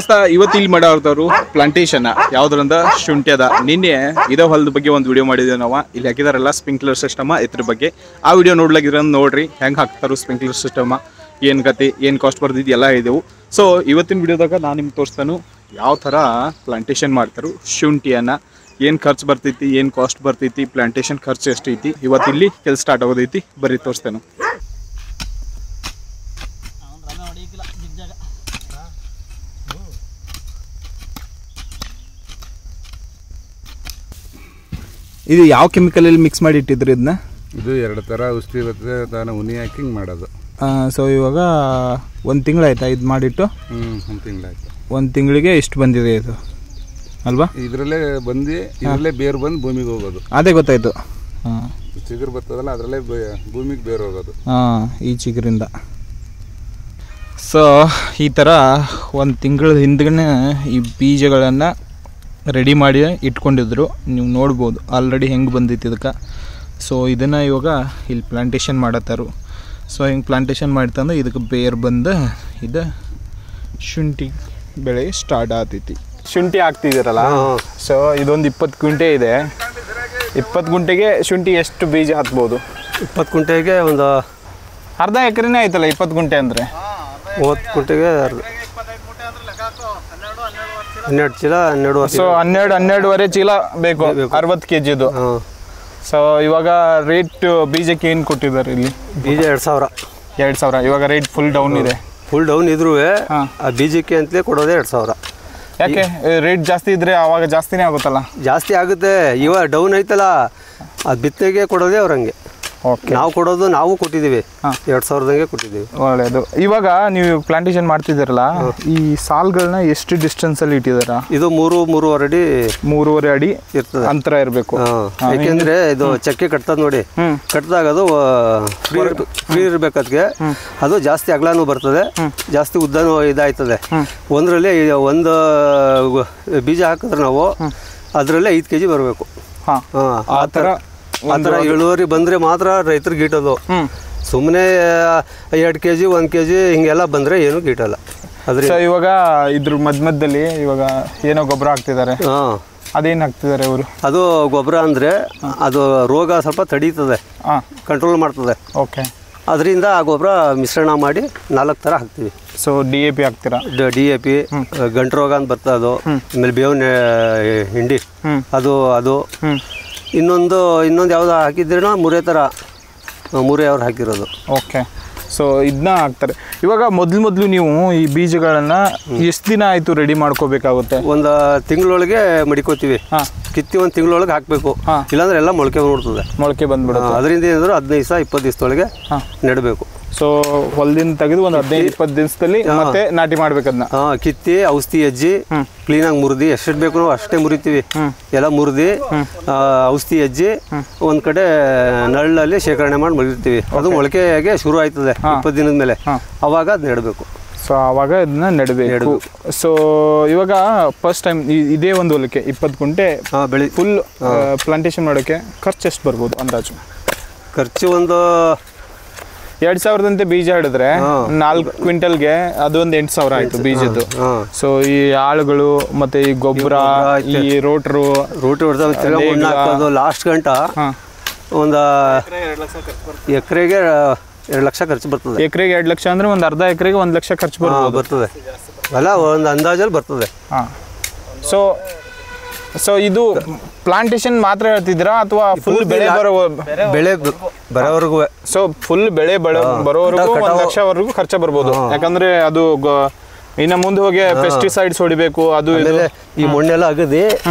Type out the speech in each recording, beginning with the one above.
ದೋಸ್ತ ಇವತ್ತು ಇಲ್ಲಿ ಮಾಡೋರ್ದವರು ಪ್ಲಾಂಟೇಶನ್ ಯಾವ್ದ್ರಿಂದ ಶುಂಠಿ ಅದ. ನಿನ್ನೆ ಇದೇ ಹೊಲದ ಬಗ್ಗೆ ಒಂದು ವಿಡಿಯೋ ಮಾಡಿದ್ವಿ ನಾವು. ಇಲ್ಲಿ ಹಾಕಿದಾರಲ್ಲ ಸ್ಪ್ರಿಂಕ್ಲರ್ ಸಿಸ್ಟಮ್ ಇದ್ರ ಬಗ್ಗೆ. ಆ ವಿಡಿಯೋ ನೋಡ್ಲಾಗಿರೋ ನೋಡ್ರಿ ಹೆಂಗೆ ಹಾಕ್ತಾರೋ ಸ್ಪ್ರಿಂಕ್ಲರ್ ಸಿಸ್ಟಮ್, ಏನು ಕತೆ, ಏನು ಕಾಸ್ಟ್ ಬರ್ದಿದ್ದು ಎಲ್ಲ ಇದೆವು. ಸೊ ಇವತ್ತಿನ ವಿಡಿಯೋದಾಗ ನಾನು ನಿಮ್ಗೆ ತೋರಿಸ್ತಾನು ಯಾವ ಥರ ಪ್ಲಾಂಟೇಶನ್ ಮಾಡ್ತಾರೋ ಶುಂಠಿಯನ್ನು, ಏನು ಖರ್ಚು ಬರ್ತೈತಿ, ಏನು ಕಾಸ್ಟ್ ಬರ್ತೈತಿ, ಪ್ಲಾಂಟೇಶನ್ ಖರ್ಚು ಎಷ್ಟೈತಿ. ಇವತ್ತು ಇಲ್ಲಿ ಕೆಲಸ ಸ್ಟಾರ್ಟ್ ಆಗೋದೈತಿ, ಬರ್ರಿ ತೋರಿಸ್ತೇನೆ. ಇದು ಯಾವ ಕೆಮಿಕಲಲ್ಲಿ ಮಿಕ್ಸ್ ಮಾಡಿ ಇಟ್ಟಿದ್ರಿ ಇದನ್ನ? ಇದು 2 ಥರ ಔಷಧಿ ಇರುತ್ತೆ, ಅದನ್ನು ಉನಿ ಹಾಕಿ ಮಾಡೋದು. ಸೊ ಇವಾಗ 1 ತಿಂಗಳಾಯ್ತಾ ಇದು ಮಾಡಿಟ್ಟು? 1 ತಿಂಗಳಾಯ್ತು. 1 ತಿಂಗಳಿಗೆ ಎಷ್ಟು ಬಂದಿದೆ ಇದು ಅಲ್ವಾ? ಇದರಲ್ಲೇ ಬಂದು ಇದರಲ್ಲೇ ಬೇರು ಬಂದು ಭೂಮಿಗೆ ಹೋಗೋದು. ಅದೇ ಗೊತ್ತಾಯ್ತು. ಹಾಂ, ಚಿಗುರು ಬರ್ತದಲ್ಲ ಅದರಲ್ಲೇ ಭೂಮಿಗೆ ಬೇರು ಹೋಗೋದು. ಹಾಂ, ಈ ಚಿಗುರಿಂದ. ಸೊ ಈ ಥರ 1 ತಿಂಗಳ ಹಿಂದ್ಗಡೆ ಈ ಬೀಜಗಳನ್ನು ರೆಡಿ ಮಾಡಿ ಇಟ್ಕೊಂಡಿದ್ರು. ನೀವು ನೋಡ್ಬೋದು ಆಲ್ರೆಡಿ ಹೆಂಗೆ ಬಂದಿತ್ತು ಇದಕ್ಕೆ. ಸೊ ಇದನ್ನು ಇವಾಗ ಇಲ್ಲಿ ಪ್ಲಾಂಟೇಶನ್ ಮಾಡತ್ತಾರು. ಸೊ ಹಿಂಗೆ ಪ್ಲಾಂಟೇಶನ್ ಮಾಡ್ತಂದ್ರೆ ಇದಕ್ಕೆ ಬೇರು ಬಂದು ಇದು ಶುಂಠಿ ಬೆಳೆ ಸ್ಟಾರ್ಟ್ ಆಗ್ತೈತಿ. ಶುಂಠಿ ಹಾಕ್ತಿದ್ದೀರಲ್ಲ, ಸೊ ಇದೊಂದು 20 ಗುಂಟೆ ಇದೆ. 20 ಗುಂಟೆಗೆ ಶುಂಠಿ ಎಷ್ಟು ಬೀಜ ಹಾಕ್ಬೋದು? 20 ಗುಂಟೆಗೆ ಒಂದು ಅರ್ಧ ಎಕರೆನೇ ಆಯ್ತಲ್ಲ 20 ಗುಂಟೆ ಅಂದರೆ. 30 ಗುಂಟೆಗೆ 12 ಚೀಲ 12. ಸೊ 12.5 ಚೀಲ ಬೇಕು 60 kgದು. ಸೊ ಇವಾಗ ರೇಟ್ ಬೀಜಕ್ಕೆ ಏನು ಕೊಟ್ಟಿದ್ದಾರೆ ಇಲ್ಲಿ? ಬೀಜ 2000. 2000. ಇವಾಗ ರೇಟ್ ಫುಲ್ ಡೌನ್ ಇದೆ. ಫುಲ್ ಡೌನ್ ಇದ್ರೂ ಆ ಬೀಜಕ್ಕೆ ಅಂತಲೇ ಕೊಡೋದೇ 2000. ಯಾಕೆ ರೇಟ್ ಜಾಸ್ತಿ ಇದ್ರೆ ಅವಾಗ ಜಾಸ್ತಿನೇ ಆಗುತ್ತಲ್ಲ? ಜಾಸ್ತಿ ಆಗುತ್ತೆ. ಇವಾಗ ಡೌನ್ ಐತಲ್ಲ, ಅದು ಬಿತ್ತನೆಗೆ ಕೊಡೋದೇ ಅವ್ರಂಗೆ. ಓಕೆ, ನಾವು ಕೊಡೋದು ನಾವು ಕೊಟ್ಟಿದ್ದೀವಿ, 2000ದಂಗೆ ಕೊಟ್ಟಿದ್ದೀವಿ. ಒಳ್ಳೆಯದು. ಇವಾಗ ನೀವು ಪ್ಲಾಂಟೇಶನ್ ಮಾಡ್ತಿದ್ದೀರಲ್ಲ, ಈ ಸಾಲ್ಗಳನ್ನ ಎಷ್ಟು ಡಿಸ್ಟೆನ್ಸಲ್ಲಿ ಇಟ್ಟಿದ್ದೀರಾ? ಇದು 3-3.5 ಅಡಿ 3.5 ಅಡಿ ಇರ್ತದೆ ಅಂತರ ಇರಬೇಕು. ಯಾಕೆಂದ್ರೆ ಇದು ಚಕ್ಕೆ ಕಟ್ತದ ನೋಡಿ, ಕಟ್ಟಿದಾಗ ಅದು ಫ್ರೀ ಇರ್ಬೇಕು. ಅದಕ್ಕೆ ಅದು ಜಾಸ್ತಿ ಅಗಲನೂ ಬರ್ತದೆ, ಜಾಸ್ತಿ ಉದ್ದನೂ ಇದಾಯ್ತದೆ. ಒಂದರಲ್ಲಿ ಒಂದು ಬೀಜ ಹಾಕಿದ್ರೆ ನಾವು ಅದರಲ್ಲೇ 5 kg ಬರಬೇಕು. ಆ ಥರ ಇಳುವರಿ ಬಂದರೆ ಮಾತ್ರ ರೈತರಿಗೆ ಗೀಟೋದು. ಸುಮ್ಮನೆ 2 kg 1 kg ಹಿಂಗೆಲ್ಲ ಬಂದರೆ ಏನು ಗೀಟಲ್ಲ. ಅದ್ರ ಇವಾಗ ಇದ್ರ ಮಧ್ಯದಲ್ಲಿ ಇವಾಗ ಏನೋ ಗೊಬ್ಬರ ಹಾಕ್ತಿದ್ದಾರೆ. ಅದೇನು ಹಾಕ್ತಿದ್ದಾರೆ ಅವರು? ಅದು ಗೊಬ್ಬರ ಅಂದರೆ ಅದು ರೋಗ ಸ್ವಲ್ಪ ತಡೀತದೆ, ಕಂಟ್ರೋಲ್ ಮಾಡ್ತದೆ. ಓಕೆ, ಅದರಿಂದ ಆ ಗೊಬ್ಬರ ಮಿಶ್ರಣ ಮಾಡಿ 4 ಥರ ಹಾಕ್ತೀವಿ. ಸೊ DAP ಹಾಕ್ತೀರಾ? DAP, ಗಂಟು ರೋಗ ಅಂತ ಬರ್ತದೆ ಅದು, ಆಮೇಲೆ ಬೇವಿನ ಹಿಂಡಿ ಅದು ಇನ್ನೊಂದು ಯಾವ್ದು ಹಾಕಿದ್ರೇನೋ 3 ಥರ 3 ಅವ್ರು ಹಾಕಿರೋದು. ಓಕೆ, ಸೊ ಇದನ್ನ ಹಾಕ್ತಾರೆ. ಇವಾಗ ಮೊದಲು ನೀವು ಈ ಬೀಜಗಳನ್ನು ಎಷ್ಟು ದಿನ ಆಯಿತು ರೆಡಿ ಮಾಡ್ಕೋಬೇಕಾಗುತ್ತೆ? ಒಂದು ತಿಂಗಳೊಳಗೆ ಮಡಿಕೋತೀವಿ. ಕಿತ್ತಿ 1 ತಿಂಗಳೊಳಗೆ ಹಾಕಬೇಕು, ಇಲ್ಲಾಂದ್ರೆ ಎಲ್ಲ ಮೊಳಕೆ ಬಂದ್ಬಿಡುತ್ತೆ. ಅದರಿಂದ ಏನಾದರೂ 15 ದಿವಸ 20 ದಿವಸದೊಳಗೆ ನೆಡಬೇಕು. ಸೊ ಹೊಲದಿಂದ ತೆಗೆದು ಒಂದು 15-20 ದಿವಸದಲ್ಲಿ ಮತ್ತೆ ನಾಟಿ ಮಾಡ್ಬೇಕದನ್ನ. ಕಿತ್ತಿ ಔಷಧಿ ಹಚ್ಚಿ ಕ್ಲೀನಾಗಿ ಮುರಿದಿ, ಎಷ್ಟು ಬೇಕು ನಾವು ಅಷ್ಟೇ ಮುರಿತೀವಿ. ಎಲ್ಲ ಮುರಿದಿ ಔಷಧಿ ಹಚ್ಚಿ ಒಂದ್ ಕಡೆ ನಳ್ಳಲ್ಲಿ ಶೇಖರಣೆ ಮಾಡಿ ಮಡಿರ್ತೀವಿ. ಅದು ಮೊಳಕೆಗೆ ಶುರು ಆಯ್ತದೆ 20 ದಿನದ ಮೇಲೆ, ಅವಾಗ ಅದು ನೆಡಬೇಕು. ಸೊ ಆವಾಗ ಇದನ್ನ ನೆಡಬೇಕು. ಸೊ ಇವಾಗ ಫಸ್ಟ್ ಟೈಮ್ ಇದೇ ಒಂದು ಹೊಲಕ್ಕೆ 20 ಗುಂಟೆ ಬೆಳೆ ಫುಲ್ ಪ್ಲಾಂಟೇಶನ್ ಮಾಡೋಕ್ಕೆ ಖರ್ಚು ಎಷ್ಟು ಬರ್ಬೋದು ಅಂದಾಜು? ಖರ್ಚು ಒಂದು 2000 ಬೀಜ ಹಿಡಿದ್ರೆ 4 ಕ್ವಿಂಟಲ್ಗೆ ಅದೊಂದು 8000 ಆಯ್ತು ಬೀಜದ್ದು. ಸೊ ಈ ಆಳುಗಳು ಮತ್ತೆ ಈ ಗೊಬ್ಬರ, ಈ ರೋಟ್ರು ಲಾಸ್ಟ್ ಗಂಟ ಒಂದು ಎಕರೆಗೆ 2 ಲಕ್ಷ ಖರ್ಚು ಬರ್ತದೆ. ಎಕರೆಗೆ 2 ಲಕ್ಷ ಅಂದ್ರೆ ಒಂದು ಅರ್ಧ ಎಕರೆಗೆ 1 ಲಕ್ಷ ಖರ್ಚು ಬರ್ತದೆ. ಅಲ್ಲ, ಒಂದು ಅಂದಾಜಲ್ಲಿ ಬರ್ತದೆ. ಸೊ ಇದು ಪ್ಲಾಂಟೇಶನ್ ಮಾತ್ರ ಹೇಳ್ತಿದ್ದೀರಾ ಅಥವಾ ಫುಲ್ ಬೆಳೆ ಬರೋವರೆಗೂ? ಸೊ ಫುಲ್ ಬೆಳೆ ಬರೋವರೆಗೂ 1 ಲಕ್ಷವರೆಗೂ ಖರ್ಚು ಬರ್ಬೋದು. ಯಾಕಂದ್ರೆ ಅದು ಇನ್ನು ಮುಂದೆ ಹೋಗಿ ಪೆಸ್ಟಿಸೈಡ್ಸ್ ಹೊಡಿಬೇಕು. ಅದು ಈ ಮಣ್ಣೆಲ್ಲ ಅಗದಿ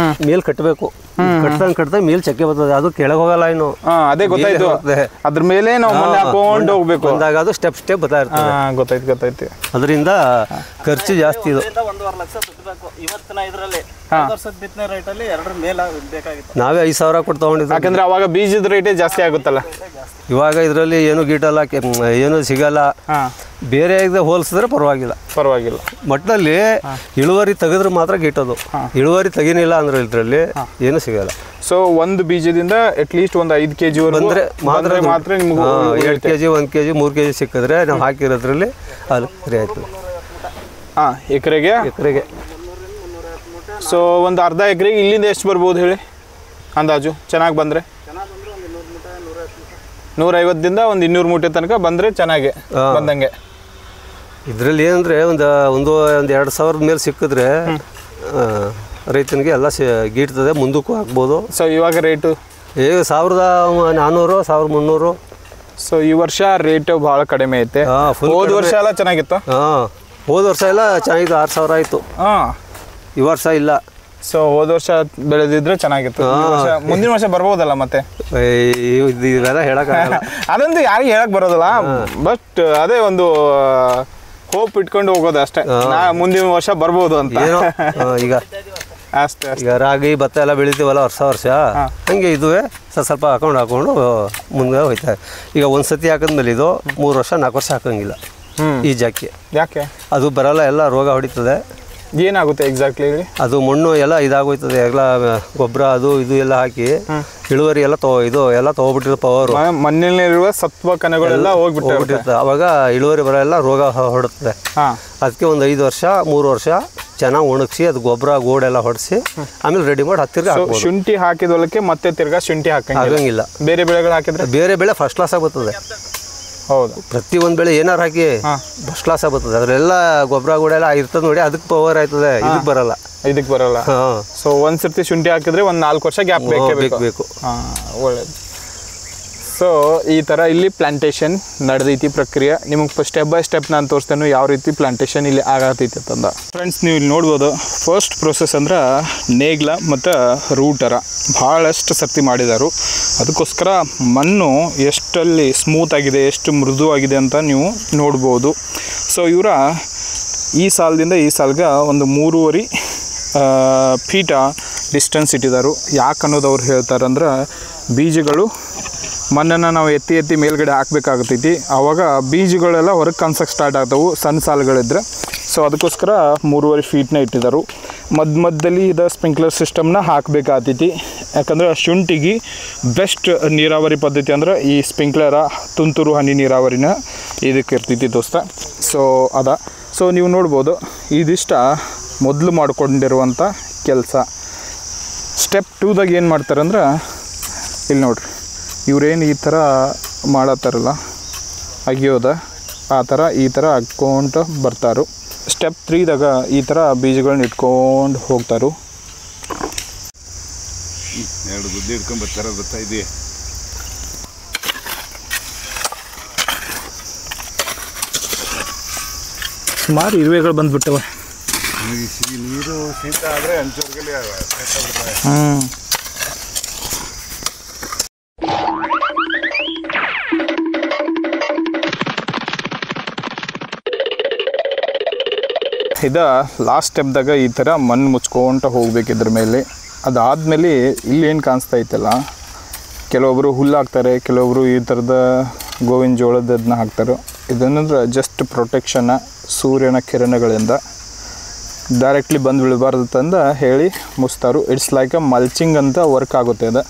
ಮೇಲ್ ಕಟ್ಟಬೇಕು. ಕಟ್ತಾ ಮೇಲ್ ಚಕ್ಕೆ ಬರ್ತದೆ, ಅದು ಕೆಳಗೆ ಹೋಗಲ್ಲ ಇನ್ನು. ಅದೇ ಗೊತ್ತಾಯ್ತು, ಅದ್ರ ಮೇಲೆ ನಾವು ಮಣ್ಣು ಹಾಕೊಂಡು ಹೋಗ್ಬೇಕು ಅಂದಾಗ ಅದು ಸ್ಟೆಪ್ ಬರ್ತಾ ಇರ್ತದೆ. ಗೊತ್ತಾಯ್ತು. ಅದರಿಂದ ಖರ್ಚು ಜಾಸ್ತಿ. ಇದು ನಾವೇ 5000 ಕೊಟ್ಟು ತಗೊಂಡಿದ್ವಿ. ಯಾಕಂದ್ರೆ ಅವಾಗ ಬೀಜದ ರೇಟೇ ಜಾಸ್ತಿ ಆಗುತ್ತಲ್ಲ. ಇವಾಗ ಇದರಲ್ಲಿ ಏನು ಗೀಟಲ್ಲ, ಏನು ಸಿಗಲ್ಲ. ಬೇರೆ ಹೋಲಿಸಿದ್ರೆ ಪರವಾಗಿಲ್ಲ. ಮಟ್ಟದಲ್ಲಿ ಇಳುವರಿ ತೆಗೆದ್ರೆ ಮಾತ್ರ ಗೀಟೋದು. ಇಳುವರಿ ತೆಗಿನಿಲ್ಲ ಅಂದ್ರೆ ಇದರಲ್ಲಿ ಏನು ಸಿಗಲ್ಲ. ಸೊ ಒಂದು ಬೀಜದಿಂದ ಅಟ್ಲೀಸ್ಟ್ ಒಂದು 5 kg ಬಂದ್ರೆ ಮಾತ್ರ ನಿಮ್ಗೆ 2 kg 1 kg 3 kg ಸಿಕ್ಕಿದ್ರೆ ನಾವು ಹಾಕಿರೋದ್ರಲ್ಲಿ ಅದು ಸರಿ ಆಯ್ತು. ಎಕರೆಗೆ ಸೊ ಒಂದು ಅರ್ಧ ಎಕರೆಗೆ ಇಲ್ಲಿಂದ ಎಷ್ಟು ಬರ್ಬೋದು ಹೇಳಿ ಅಂದಾಜು ಚೆನ್ನಾಗಿ ಬಂದರೆ? 150ದಿಂದ ಒಂದು 200 ಮೂಟೆ ತನಕ ಬಂದರೆ ಚೆನ್ನಾಗಿ ಬಂದಂಗೆ. ಇದರಲ್ಲಿ ಏನಂದರೆ ಒಂದು 2,000 ಮೇಲೆ ಸಿಕ್ಕಿದ್ರೆ ರೈತನಿಗೆ ಎಲ್ಲ ಗೀಡ್ತದೆ, ಮುಂದಕ್ಕೂ ಹಾಕ್ಬೋದು. ಸೊ ಇವಾಗ ರೇಟು 1,400 1,300. ಸೊ ಈ ವರ್ಷ ರೇಟ್ ಭಾಳ ಕಡಿಮೆ ಐತೆ. ಹೋದ ವರ್ಷ ಎಲ್ಲ ಚೆನ್ನಾಗಿತ್ತು. ಹೋದ ವರ್ಷ ಎಲ್ಲ ಚೆನ್ನಾಗಿತ್ತು, 6,000 ಆಯಿತು. ಈ ವರ್ಷ ಇಲ್ಲ. ಸೊ ಹೋದ ವರ್ಷ ಬೆಳೆದಿದ್ರೆ ಚೆನ್ನಾಗಿತ್ತು. ಮುಂದಿನ ವರ್ಷ ಬರ್ಬೋದಲ್ಲ ಮತ್ತೆ? ಇವೆಲ್ಲ ಹೇಳಕ್ಕಾಗಲ್ಲ. ಅದಂತೂ ಯಾರಿಗೆ ಹೇಳಕ್ ಬರೋದಿಲ್ಲ. ಬಟ್ ಅದೇ ಒಂದು ಹೋಪ್ ಇಟ್ಕೊಂಡು ಹೋಗೋದು ಅಷ್ಟೇ, ಮುಂದಿನ ವರ್ಷ ಬರ್ಬೋದು ಅಂತ. ಈಗ ಅಷ್ಟೇ. ಈಗ ರಾಗಿ ಭತ್ತ ಎಲ್ಲ ಬೆಳಿತೀವಲ್ಲ ವರ್ಷ ಹಂಗೆ ಇದುವೆ ಸ್ವಲ್ಪ ಹಾಕೊಂಡು ಮುಂದೆ ಹೋಯ್ತಾರೆ. ಈಗ ಒಂದು ಸತಿ ಹಾಕಿದ್ಮೇಲೆ ಇದು 3 ವರ್ಷ 4 ವರ್ಷ ಹಾಕಂಗಿಲ್ಲ ಈ ಜಾಕೆ. ಯಾಕೆ? ಅದು ಬರಲ್ಲ, ಎಲ್ಲ ರೋಗ ಹೊಡಿತದೆ. ಏನಾಗುತ್ತೆ ಎಕ್ಸಾಕ್ಟ್ಲಿ ಹೇಳಿ? ಅದು ಮಣ್ಣು ಎಲ್ಲ ಇದಾಗೋಯ್ತದೆ, ಎಲ್ಲ ಗೊಬ್ಬರ ಅದು ಇದು ಎಲ್ಲ ಹಾಕಿ ಇಳುವರಿ ಎಲ್ಲ ಎಲ್ಲ ತೊಗೊಬಿಟ್ಟಿರ್ತದೆ. ಪವರ್ ಮಣ್ಣಿನಲ್ಲಿರುವ ಸತ್ವ ಕಣಗಳೆಲ್ಲ ಹೋಗ್ಬಿಟ್ಟಿರ್ತದೆ. ಅವಾಗ ಇಳುವರಿ ಬರಲ್ಲ, ರೋಗ ಹೊಡುತ್ತದೆ. ಅದಕ್ಕೆ ಒಂದು 5 ವರ್ಷ 3 ವರ್ಷ ಚೆನ್ನಾಗಿ ಒಣಗಿಸಿ ಅದು ಗೊಬ್ಬರ ಗೋಡೆಲ್ಲ ಹೊಡಿಸಿ ಆಮೇಲೆ ರೆಡಿ ಮಾಡಿ ಹತ್ತಿರ ಶುಂಠಿ ಹಾಕಿದ ಹೊಲಕ್ಕೆ ಮತ್ತೆ ತಿರ್ಗಾ ಶುಂಠಿ ಹಾಕಂಗಿಲ್ಲ. ಬೇರೆ ಬೆಳೆಗಳು ಹಾಕಿದ್ರೆ ಬೇರೆ ಬೆಳೆ ಫಸ್ಟ್ ಕ್ಲಾಸ್ ಆಗುತ್ತದೆ. ಹೌದು, ಪ್ರತಿ ಒಂದು ಬೆಳೆ ಏನಾರು ಹಾಕಿ ಫಸ್ಟ್ ಕ್ಲಾಸ್ ಆಗುತ್ತದೆ. ಅದರೆಲ್ಲ ಗೊಬ್ಬರ ಗೋಡೆಲ್ಲ ಇರ್ತದೆ ನೋಡಿ, ಅದಕ್ಕೆ ಪವರ್ ಆಯ್ತದೆ, ಇದಕ್ಕೆ ಬರಲ್ಲ. ಸೊ ಒಂದ್ಸರ್ತಿ ಶುಂಠಿ ಹಾಕಿದ್ರೆ ಒಂದು 4 ವರ್ಷ ಗ್ಯಾಪ್ ಬೇಕು. ಒಳ್ಳೇದು. ಸೊ ಈ ಥರ ಇಲ್ಲಿ ಪ್ಲಾಂಟೇಶನ್ ನಡೆದೈತಿ ಪ್ರಕ್ರಿಯೆ. ನಿಮಗೆ ಸ್ಟೆಪ್ ಬೈ ಸ್ಟೆಪ್ ನಾನು ತೋರಿಸ್ತೇನೆ ಯಾವ ರೀತಿ ಪ್ಲಾಂಟೇಶನ್ ಇಲ್ಲಿ ಆಗತೈತಿ ಅಂತಂದ. ಫ್ರೆಂಡ್ಸ್, ನೀವು ಇಲ್ಲಿ ನೋಡ್ಬೋದು, ಫಸ್ಟ್ ಪ್ರೊಸೆಸ್ ಅಂದ್ರೆ ನೇಗ್ಲ ಮತ್ತು ರೂಟರ ಭಾಳಷ್ಟು ಸರ್ತಿ ಮಾಡಿದಾರು. ಅದಕ್ಕೋಸ್ಕರ ಮಣ್ಣು ಎಷ್ಟಲ್ಲಿ ಸ್ಮೂತ್ ಆಗಿದೆ, ಎಷ್ಟು ಮೃದುವಾಗಿದೆ ಅಂತ ನೀವು ನೋಡ್ಬೋದು. ಸೊ ಇವರ ಈ ಸಾಲದಿಂದ ಈ ಸಾಲ್ಗೆ ಒಂದು 3.5 ಫೀಟ ಡಿಸ್ಟೆನ್ಸ್ ಇಟ್ಟಿದ್ದಾರೆ. ಯಾಕೆ ಅನ್ನೋದು ಅವ್ರು ಹೇಳ್ತಾರಂದ್ರೆ, ಬೀಜಗಳು ಮಣ್ಣನ್ನು ನಾವು ಎತ್ತಿ ಮೇಲ್ಗಡೆ ಹಾಕಬೇಕಾಗ್ತೈತಿ. ಆವಾಗ ಬೀಜಗಳೆಲ್ಲ ಹೊರಗೆ ಕಾಣಿಸೋಕೆ ಸ್ಟಾರ್ಟ್ ಆಗ್ತವೆ ಸಣ್ಣ ಸಾಲುಗಳಿದ್ರೆ. ಸೊ ಅದಕ್ಕೋಸ್ಕರ 3.5 ಫೀಟ್ನ ಇಟ್ಟಿದ್ದಾರೆ. ಮಧ್ಯದಲ್ಲಿ ಇದು ಸ್ಪ್ರಿಂಕ್ಲರ್ ಸಿಸ್ಟಮ್ನ ಹಾಕಬೇಕಾಗ್ತೈತಿ. ಯಾಕಂದರೆ ಶುಂಠಿಗೆ ಬೆಸ್ಟ್ ನೀರಾವರಿ ಪದ್ಧತಿ ಅಂದ್ರೆ ಈ ಸ್ಪ್ರಿಂಕ್ಲರ, ತುಂತುರು ಹನಿ ನೀರಾವರಿನ ಇದಕ್ಕೆ ಇರ್ತೈತಿ ದೋಸ್ತ. ಸೊ ನೀವು ನೋಡ್ಬೋದು, ಇದಿಷ್ಟ ಮೊದಲು ಮಾಡ್ಕೊಂಡಿರುವಂಥ ಕೆಲಸ. ಸ್ಟೆಪ್ 2ದಾಗ ಏನು ಮಾಡ್ತಾರಂದ್ರೆ, ಇಲ್ಲಿ ನೋಡ್ರಿ, ಇವ್ರೇನು ಈ ಥರ ಮಾಡತ್ತಾರಲ್ಲ ಅಗಿಯೋದ, ಆ ಥರ ಈ ಥರ ಹಾಕ್ಕೊಂಡು ಬರ್ತಾರು. ಸ್ಟೆಪ್ 3ದಾಗ ಈ ಥರ ಬೀಜಗಳನ್ನ ಇಟ್ಕೊಂಡು ಹೋಗ್ತಾರು. 2 ಗುದ್ದಿ ಹಿಡ್ಕೊಂಡು ಬರ್ತಾರ, ಗೊತ್ತಾಯಿದೆ. ಸುಮಾರು ಇರುವೆಗಳು ಬಂದುಬಿಟ್ಟವೆ. ನೀರು ಶೀತ ಆದರೆ ಅಂಚೂರ್ಗಲ್ಲಿ ಇದು ಲಾಸ್ಟ್ ಸ್ಟೆಪ್ದಾಗ ಈ ಥರ ಮಣ್ಣು ಮುಚ್ಕೊಂತ ಹೋಗ್ಬೇಕಿದ್ರ ಮೇಲೆ. ಅದಾದಮೇಲೆ ಇಲ್ಲೇನು ಕಾಣಿಸ್ತಾ ಐತಲ್ಲ, ಕೆಲವೊಬ್ಬರು ಹುಲ್ಲು ಹಾಕ್ತಾರೆ, ಕೆಲವೊಬ್ಬರು ಈ ಥರದ ಗೋವಿನ ಜೋಳದನ್ನ ಹಾಕ್ತಾರೆ. ಇದನ್ನಂದ್ರೆ ಜಸ್ಟ್ ಪ್ರೊಟೆಕ್ಷನ್ನ ಸೂರ್ಯನ ಕಿರಣಗಳಿಂದ ಡೈರೆಕ್ಟ್ಲಿ ಬಂದು ಬೀಳಬಾರ್ದು ಅಂತ ಹೇಳಿ ಮುಚ್ತಾರು. ಇಟ್ಸ್ ಲೈಕ್ ಅ ಮಲ್ಚಿಂಗ್ ಅಂತ ವರ್ಕ್ ಆಗುತ್ತೆ ಅದು.